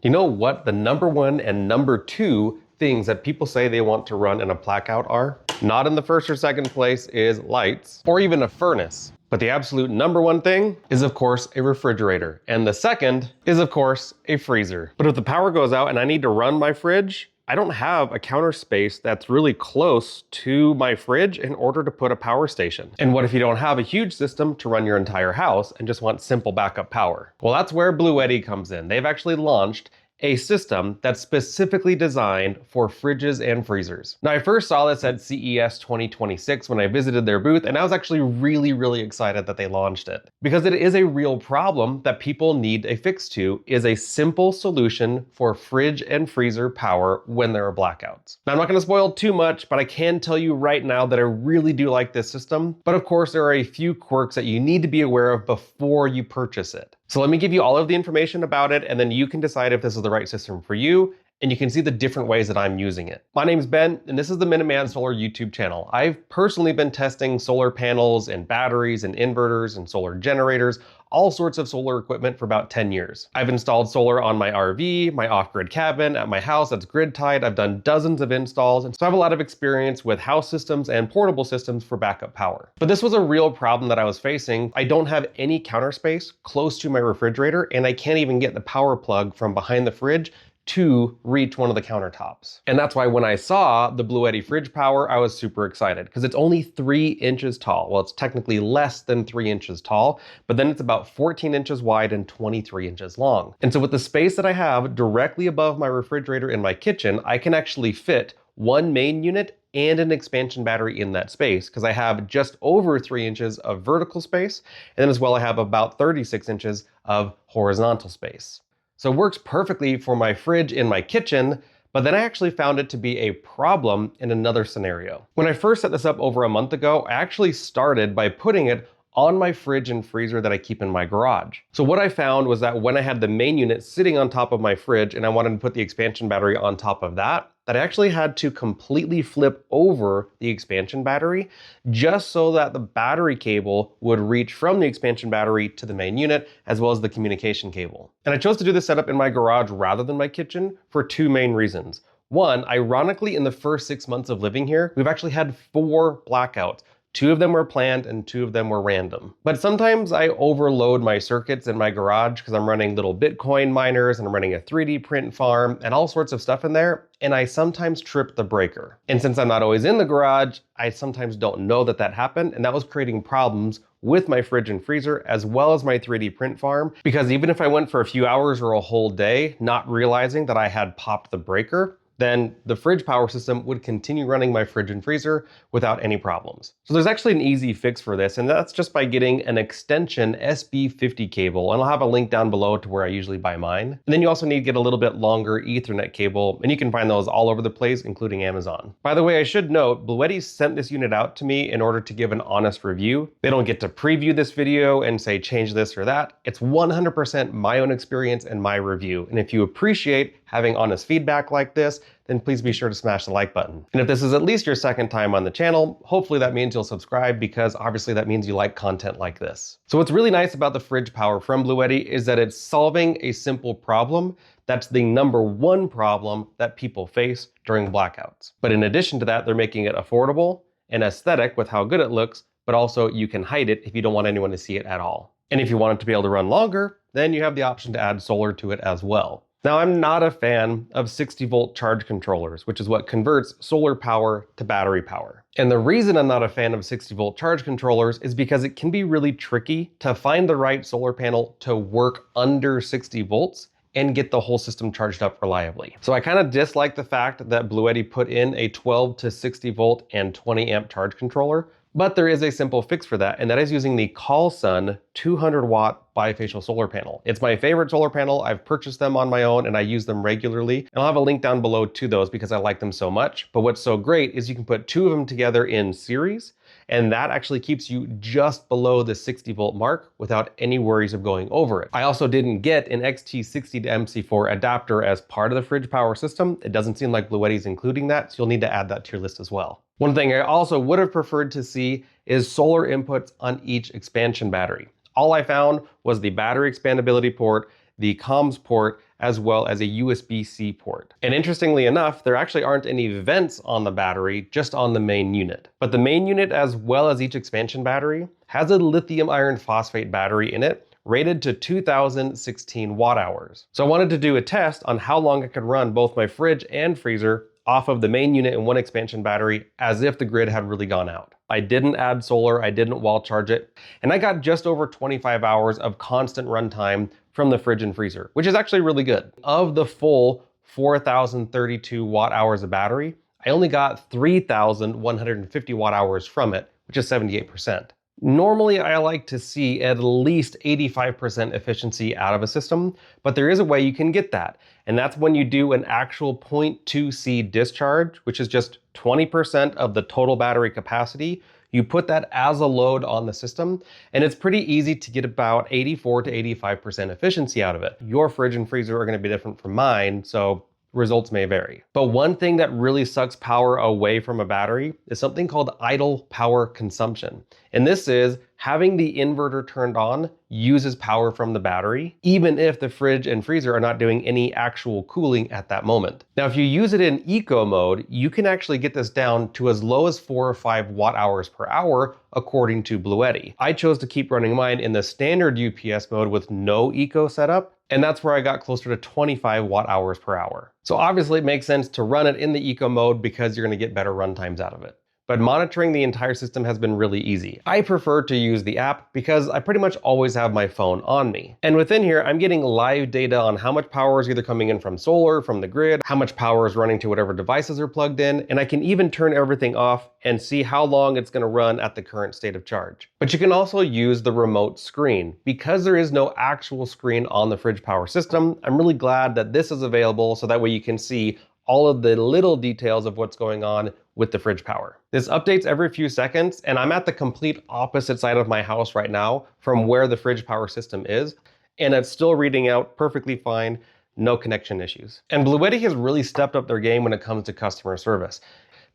You know what the number one and number two things that people say they want to run in a Blackout are? Not in the first or second place is lights or even a furnace. But the absolute number one thing is, of course, a refrigerator. And the second is, of course, a freezer. But if the power goes out and I need to run my fridge, I don't have a counter space that's really close to my fridge in order to put a power station. And what if you don't have a huge system to run your entire house and just want simple backup power? Well, that's where Blue comes in. They've actually launched a system that's specifically designed for fridges and freezers. Now, I first saw this at CES 2026 when I visited their booth, and I was actually really excited that they launched it. Because it is a real problem that people need a fix to, is a simple solution for fridge and freezer power when there are blackouts. Now, I'm not gonna spoil too much, but I can tell you right now that I really do like this system. But of course, there are a few quirks that you need to be aware of before you purchase it. So let me give you all of the information about it, and then you can decide if this is the right system for you, and you can see the different ways that I'm using it. My name's Ben, and this is the Minuteman Solar YouTube channel. I've personally been testing solar panels and batteries and inverters and solar generators, all sorts of solar equipment for about 10 years. I've installed solar on my RV, my off-grid cabin, at my house that's grid tied. I've done dozens of installs, and so I have a lot of experience with house systems and portable systems for backup power. But this was a real problem that I was facing. I don't have any counter space close to my refrigerator, and I can't even get the power plug from behind the fridge to reach one of the countertops. And that's why when I saw the Blue fridge power, I was super excited because it's only 3 inches tall. Well, it's technically less than 3 inches tall, but then it's about 14 inches wide and 23 inches long. And so with the space that I have directly above my refrigerator in my kitchen, I can actually fit one main unit and an expansion battery in that space because I have just over 3 inches of vertical space. And then as well, I have about 36 inches of horizontal space. So it works perfectly for my fridge in my kitchen, but then I actually found it to be a problem in another scenario. When I first set this up over a month ago, I actually started by putting it on my fridge and freezer that I keep in my garage. So what I found was that when I had the main unit sitting on top of my fridge and I wanted to put the expansion battery on top of that, I actually had to completely flip over the expansion battery just so that the battery cable would reach from the expansion battery to the main unit as well as the communication cable. And I chose to do this setup in my garage rather than my kitchen for 2 main reasons. One, ironically, in the first 6 months of living here, we've actually had 4 blackouts. 2 of them were planned and 2 of them were random. But sometimes I overload my circuits in my garage because I'm running little Bitcoin miners and I'm running a 3D print farm and all sorts of stuff in there, and I sometimes trip the breaker. And since I'm not always in the garage, I sometimes don't know that that happened, and that was creating problems with my fridge and freezer as well as my 3D print farm, because even if I went for a few hours or a whole day not realizing that I had popped the breaker, then the fridge power system would continue running my fridge and freezer without any problems. So there's actually an easy fix for this, and that's just by getting an extension SB50 cable, and I'll have a link down below to where I usually buy mine. And then you also need to get a little bit longer Ethernet cable, and you can find those all over the place, including Amazon. By the way, I should note, Blue sent this unit out to me in order to give an honest review. They don't get to preview this video and say change this or that. It's 100% my own experience and my review. And if you appreciate having honest feedback like this, then please be sure to smash the like button. And if this is at least your second time on the channel, hopefully that means you'll subscribe, because obviously that means you like content like this. So what's really nice about the fridge power from Blue is that it's solving a simple problem that's the number one problem that people face during blackouts. But in addition to that, they're making it affordable and aesthetic with how good it looks, but also you can hide it if you don't want anyone to see it at all. And if you want it to be able to run longer, then you have the option to add solar to it as well. Now, I'm not a fan of 60-volt charge controllers, which is what converts solar power to battery power. And the reason I'm not a fan of 60-volt charge controllers is because it can be really tricky to find the right solar panel to work under 60 volts and get the whole system charged up reliably. So I kind of dislike the fact that Blue put in a 12 to 60 volt and 20 amp charge controller, but there is a simple fix for that, and that is using the CallSun 200 watt bifacial solar panel. It's my favorite solar panel. I've purchased them on my own and I use them regularly. And I'll have a link down below to those because I like them so much. But what's so great is you can put 2 of them together in series, and that actually keeps you just below the 60 volt mark without any worries of going over it. I also didn't get an XT60 to MC4 adapter as part of the fridge power system. It doesn't seem like Blue is including that, so you'll need to add that to your list as well. One thing I also would have preferred to see is solar inputs on each expansion battery. All I found was the battery expandability port, the comms port, as well as a USB-C port. And interestingly enough, there actually aren't any vents on the battery, just on the main unit. But the main unit, as well as each expansion battery, has a lithium iron phosphate battery in it, rated to 2016 watt hours. So I wanted to do a test on how long I could run both my fridge and freezer off of the main unit and one expansion battery as if the grid had really gone out. I didn't add solar, I didn't wall charge it, and I got just over 25 hours of constant runtime from the fridge and freezer, which is actually really good. Of the full 4,032 watt hours of battery, I only got 3,150 watt hours from it, which is 78%. Normally, I like to see at least 85% efficiency out of a system, but there is a way you can get that. And that's when you do an actual 0.2C discharge, which is just 20% of the total battery capacity. You put that as a load on the system, and it's pretty easy to get about 84 to 85% efficiency out of it. Your fridge and freezer are going to be different from mine, so results may vary. But one thing that really sucks power away from a battery is something called idle power consumption. And this is having the inverter turned on uses power from the battery, even if the fridge and freezer are not doing any actual cooling at that moment. Now, if you use it in eco mode, you can actually get this down to as low as 4 or 5 watt hours per hour, according to Blackout. I chose to keep running mine in the standard UPS mode with no eco setup, and that's where I got closer to 25 watt hours per hour. So obviously it makes sense to run it in the eco mode because you're going to get better run times out of it. But monitoring the entire system has been really easy. I prefer to use the app because I pretty much always have my phone on me. And within here, I'm getting live data on how much power is either coming in from solar, from the grid, how much power is running to whatever devices are plugged in, and I can even turn everything off and see how long it's going to run at the current state of charge. But you can also use the remote screen. Because there is no actual screen on the fridge power system, I'm really glad that this is available so that way you can see all of the little details of what's going on with the fridge power. This updates every few seconds, and I'm at the complete opposite side of my house right now from where the fridge power system is, and it's still reading out perfectly fine, no connection issues. And Blackout has really stepped up their game when it comes to customer service.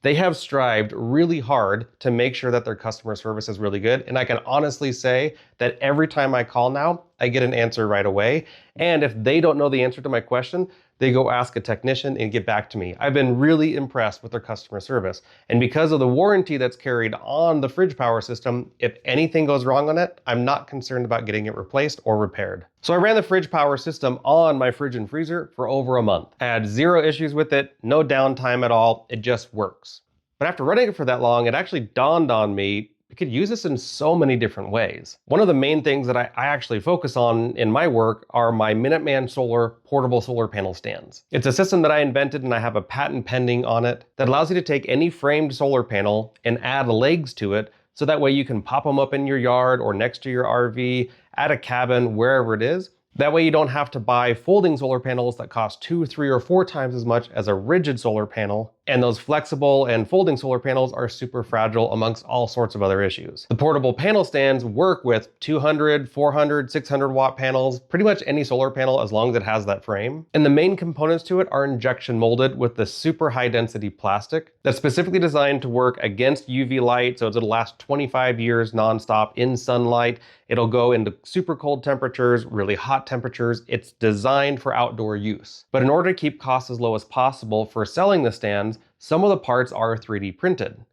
They have strived really hard to make sure that their customer service is really good, and I can honestly say that every time I call now, I get an answer right away, and if they don't know the answer to my question, they go ask a technician and get back to me. I've been really impressed with their customer service. And because of the warranty that's carried on the fridge power system, if anything goes wrong on it, I'm not concerned about getting it replaced or repaired. So I ran the fridge power system on my fridge and freezer for over a month. I had zero issues with it, no downtime at all, it just works. But after running it for that long, it actually dawned on me I could use this in so many different ways. One of the main things that I actually focus on in my work are my Minuteman Solar portable solar panel stands. It's a system that I invented and I have a patent pending on it that allows you to take any framed solar panel and add legs to it so that way you can pop them up in your yard or next to your RV, at a cabin, wherever it is. That way you don't have to buy folding solar panels that cost 2, 3, or 4 times as much as a rigid solar panel. And those flexible and folding solar panels are super fragile amongst all sorts of other issues. The portable panel stands work with 200, 400, 600 watt panels, pretty much any solar panel as long as it has that frame. And the main components to it are injection molded with the super high density plastic that's specifically designed to work against UV light, so it'll last 25 years nonstop in sunlight. It'll go into super cold temperatures, really hot temperatures. It's designed for outdoor use. But in order to keep costs as low as possible for selling the stands, some of the parts are 3D printed.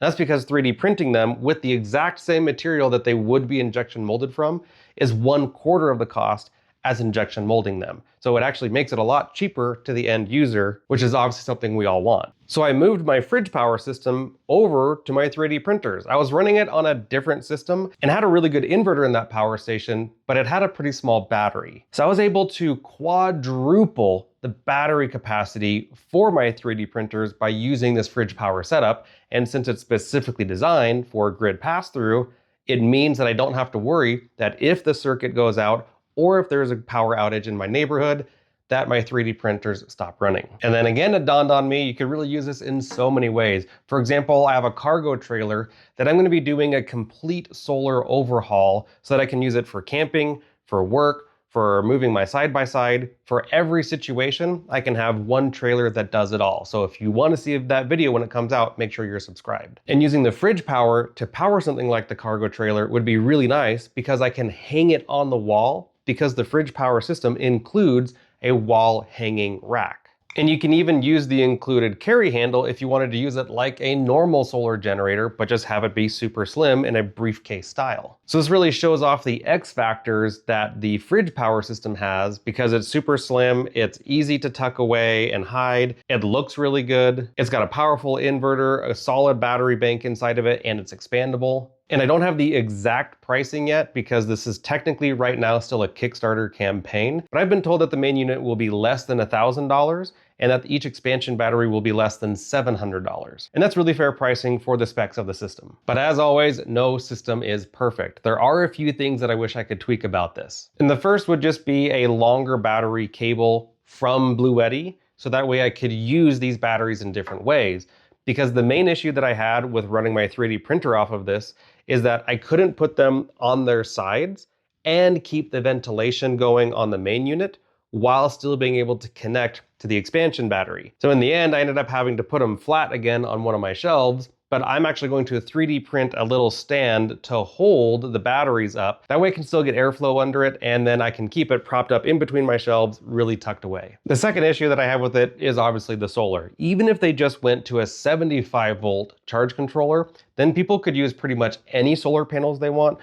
That's because 3D printing them with the exact same material that they would be injection molded from is 1/4 of the cost as injection molding them. So it actually makes it a lot cheaper to the end user, which is obviously something we all want. So I moved my fridge power system over to my 3D printers. I was running it on a different system and had a really good inverter in that power station, but it had a pretty small battery. So I was able to quadruple the battery capacity for my 3D printers by using this fridge power setup. And since it's specifically designed for grid pass-through, it means that I don't have to worry that if the circuit goes out or if there's a power outage in my neighborhood, that my 3D printers stop running. And then again, it dawned on me, you could really use this in so many ways. For example, I have a cargo trailer that I'm gonna be doing a complete solar overhaul so that I can use it for camping, for work, for moving my side-by-side. For every situation, I can have one trailer that does it all. So if you want to see that video when it comes out, make sure you're subscribed. And using the fridge power to power something like the cargo trailer would be really nice because I can hang it on the wall because the fridge power system includes a wall hanging rack. And you can even use the included carry handle if you wanted to use it like a normal solar generator, but just have it be super slim in a briefcase style. So this really shows off the X factors that the fridge power system has, because it's super slim, it's easy to tuck away and hide, it looks really good, it's got a powerful inverter, a solid battery bank inside of it, and it's expandable. And I don't have the exact pricing yet because this is technically right now still a Kickstarter campaign, but I've been told that the main unit will be less than $1,000 and that each expansion battery will be less than $700. And that's really fair pricing for the specs of the system. But as always, no system is perfect. There are a few things that I wish I could tweak about this. And the first would just be a longer battery cable from Blackout, so that way I could use these batteries in different ways. Because the main issue that I had with running my 3D printer off of this is that I couldn't put them on their sides and keep the ventilation going on the main unit while still being able to connect to the expansion battery. So in the end, I ended up having to put them flat again on one of my shelves, but I'm actually going to 3D print a little stand to hold the batteries up. That way I can still get airflow under it, and then I can keep it propped up in between my shelves, really tucked away. The second issue that I have with it is obviously the solar. Even if they just went to a 75-volt charge controller, then people could use pretty much any solar panels they want.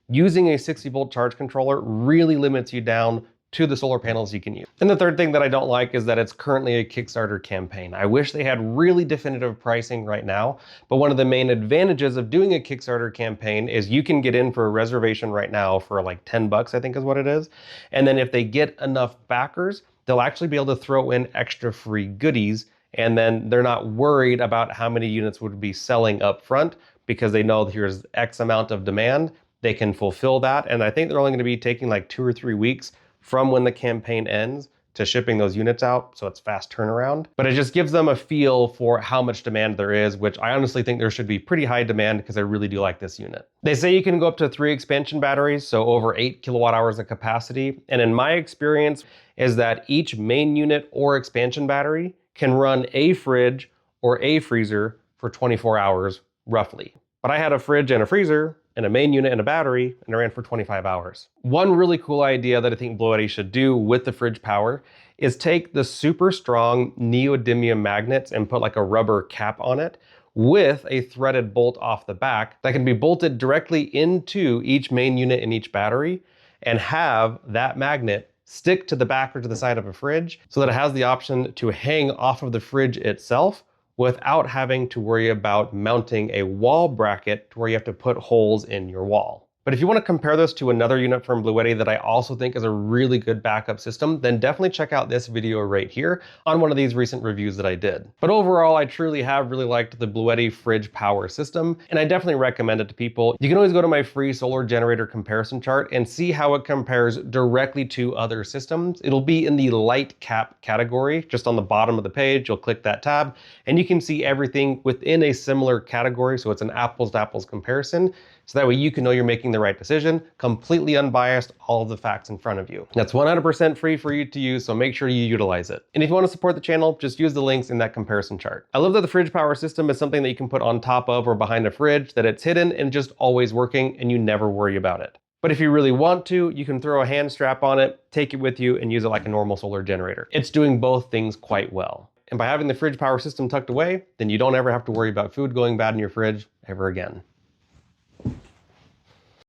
Using a 60-volt charge controller really limits you down to the solar panels you can use. And the third thing that I don't like is that it's currently a Kickstarter campaign. I wish they had really definitive pricing right now, but one of the main advantages of doing a Kickstarter campaign is you can get in for a reservation right now for like 10 bucks, I think is what it is. And then if they get enough backers, they'll actually be able to throw in extra free goodies, and then they're not worried about how many units would be selling up front because they know here's X amount of demand. They can fulfill that. And I think they're only going to be taking like 2 or 3 weeks from when the campaign ends to shipping those units out, so it's fast turnaround. But it just gives them a feel for how much demand there is, which I honestly think there should be pretty high demand because I really do like this unit. They say you can go up to 3 expansion batteries, so over 8 kilowatt hours of capacity. And in my experience is that each main unit or expansion battery can run a fridge or a freezer for 24 hours roughly. But I had a fridge and a freezer and a main unit and a battery, and I ran for 25 hours. One really cool idea that I think Blackout should do with the fridge power is take the super strong neodymium magnets and put like a rubber cap on it with a threaded bolt off the back that can be bolted directly into each main unit and each battery, and have that magnet stick to the back or to the side of a fridge so that it has the option to hang off of the fridge itself without having to worry about mounting a wall bracket to where you have to put holes in your wall. But if you want to compare this to another unit from Blackout that I also think is a really good backup system, then definitely check out this video right here on one of these recent reviews that I did. But overall, I truly have really liked the Blackout fridge power system, and I definitely recommend it to people. You can always go to my free solar generator comparison chart and see how it compares directly to other systems. It'll be in the light cap category, just on the bottom of the page. You'll click that tab, and you can see everything within a similar category, so it's an apples to apples comparison. So that way you can know you're making the right decision, completely unbiased, all of the facts in front of you. That's 100% free for you to use, so make sure you utilize it. And if you want to support the channel, just use the links in that comparison chart. I love that the fridge power system is something that you can put on top of or behind a fridge, that it's hidden and just always working and you never worry about it. But if you really want to, you can throw a hand strap on it, take it with you, and use it like a normal solar generator. It's doing both things quite well. And by having the fridge power system tucked away, then you don't ever have to worry about food going bad in your fridge ever again.